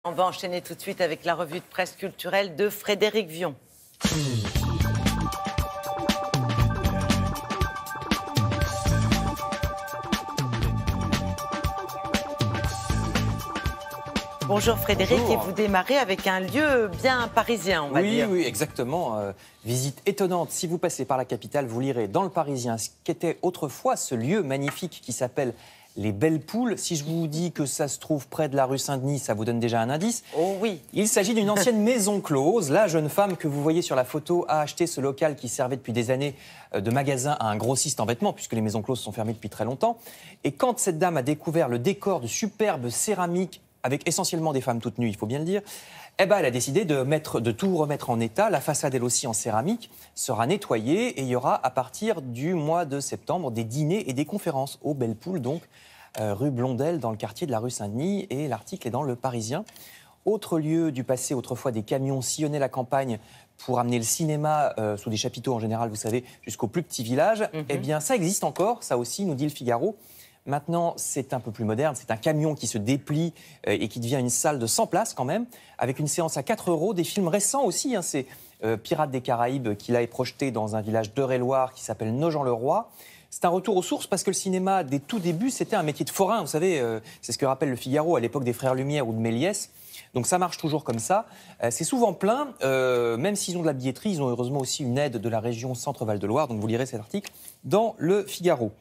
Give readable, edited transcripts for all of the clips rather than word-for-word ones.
On va enchaîner tout de suite avec la revue de presse culturelle de Frédéric Vion. Bonjour Frédéric, Bonjour. Et vous démarrez avec un lieu bien parisien, on va dire. Oui, exactement. Visite étonnante. Si vous passez par la capitale, vous lirez dans le Parisien ce qu'était autrefois ce lieu magnifique qui s'appelle les Belles Poules. Si je vous dis que ça se trouve près de la rue Saint-Denis, ça vous donne déjà un indice. Oh oui. Il s'agit d'une ancienne maison close. La jeune femme que vous voyez sur la photo a acheté ce local qui servait depuis des années de magasin à un grossiste en vêtements, puisque les maisons closes sont fermées depuis très longtemps. Et quand cette dame a découvert le décor de superbes céramiques, avec essentiellement des femmes toutes nues, il faut bien le dire, elle a décidé de tout remettre en état. La façade, elle aussi, en céramique, sera nettoyée et il y aura, à partir du mois de septembre, des dîners et des conférences aux Belles Poules, donc rue Blondel, dans le quartier de la rue Saint-Denis, et l'article est dans Le Parisien. Autre lieu du passé, autrefois, des camions sillonnaient la campagne pour amener le cinéma sous des chapiteaux, en général, vous savez, jusqu'aux plus petits villages. Eh bien, ça existe encore, ça aussi, nous dit Le Figaro. Maintenant, c'est un peu plus moderne. C'est un camion qui se déplie et qui devient une salle de 100 places quand même, avec une séance à 4 €. Des films récents aussi. C'est Pirates des Caraïbes qui l'a projeté dans un village d'Eure-et-Loire qui s'appelle Nogent-le-Roi. C'est un retour aux sources parce que le cinéma, des tout débuts, c'était un métier de forain. Vous savez, c'est ce que rappelle Le Figaro à l'époque des Frères Lumière ou de Méliès. Donc ça marche toujours comme ça. C'est souvent plein. Même s'ils ont de la billetterie, ils ont heureusement aussi une aide de la région Centre-Val de Loire. Donc vous lirez cet article dans Le Figaro.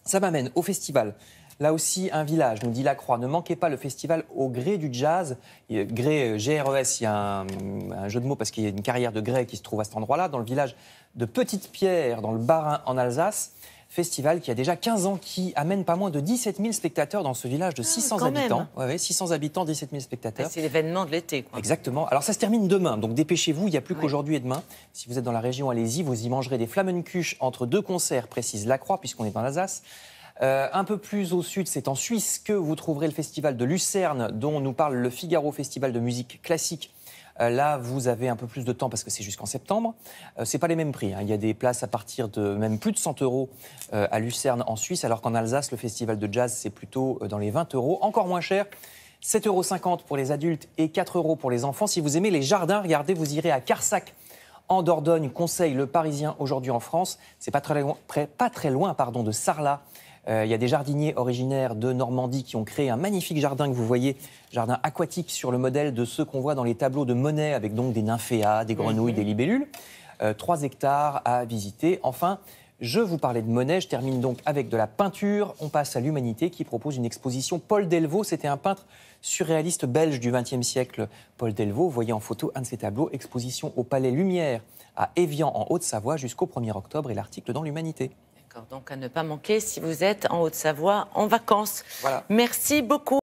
Ça m'amène au festival. Là aussi, un village, nous dit La Croix. Ne manquez pas le festival au gré du jazz. Gré, GRES, il y a un jeu de mots parce qu'il y a une carrière de grès qui se trouve à cet endroit-là, dans le village de Petite-Pierre, dans le Bas-Rhin, en Alsace. Festival qui a déjà 15 ans, qui amène pas moins de 17 000 spectateurs dans ce village de 600 habitants. Ouais, 600 habitants, 17 000 spectateurs. C'est l'événement de l'été, quoi. Exactement. Alors ça se termine demain, donc dépêchez-vous, il n'y a plus qu'aujourd'hui et demain. Si vous êtes dans la région, allez-y, vous y mangerez des Flammenkuche entre deux concerts, précise La Croix, puisqu'on est dans l'Alsace. Un peu plus au sud, c'est en Suisse que vous trouverez le festival de Lucerne, dont nous parle Le Figaro, festival de musique classique. Là, vous avez un peu plus de temps parce que c'est jusqu'en septembre. C'est pas les mêmes prix. Il y a des places à partir de même plus de 100 € à Lucerne en Suisse, alors qu'en Alsace, le festival de jazz, c'est plutôt dans les 20 €. Encore moins cher, 7,50 € pour les adultes et 4 € pour les enfants. Si vous aimez les jardins, regardez, vous irez à Carsac, en Dordogne, conseille Le Parisien aujourd'hui en France. C'est pas très loin de Sarlat. Il y a des jardiniers originaires de Normandie qui ont créé un magnifique jardin que vous voyez, jardin aquatique sur le modèle de ceux qu'on voit dans les tableaux de Monet, avec donc des nymphéas, des grenouilles, des libellules. 3 hectares à visiter. Enfin, je vous parlais de Monet, je termine donc avec de la peinture. On passe à l'Humanité qui propose une exposition. Paul Delvaux, c'était un peintre surréaliste belge du XXe siècle. Paul Delvaux, vous voyez en photo un de ses tableaux, exposition au Palais Lumière à Évian en Haute-Savoie jusqu'au 1er octobre, et l'article dans l'Humanité. D'accord, donc à ne pas manquer si vous êtes en Haute-Savoie en vacances. Voilà. Merci beaucoup.